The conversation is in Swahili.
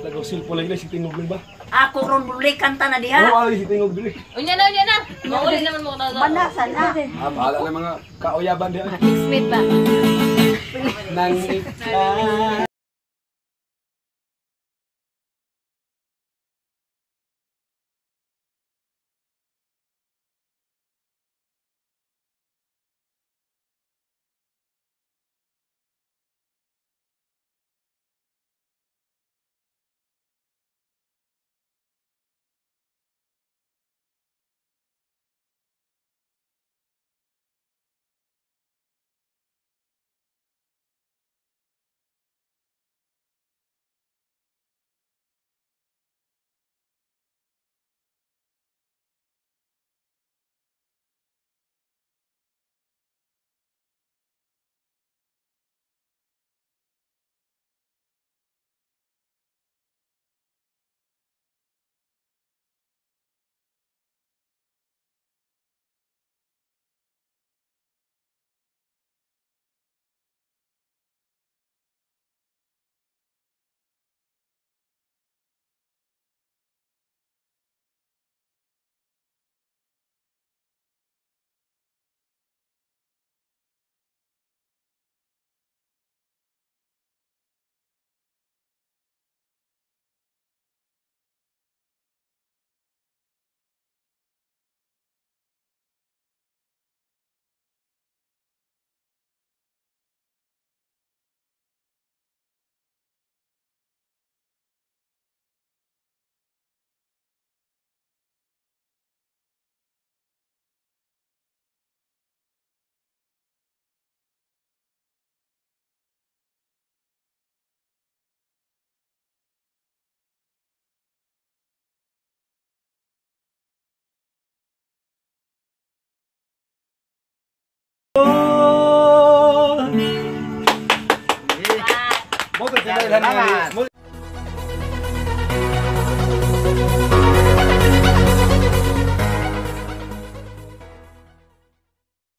Lago silpo lagi si tingog ba? Ako ron buli kanta na diha. Oo, si tingog dili. Unya na. Mauli naman mo ta. Banasan na. Bahala na mga kauyaban diha. Smith ba? Nang Mo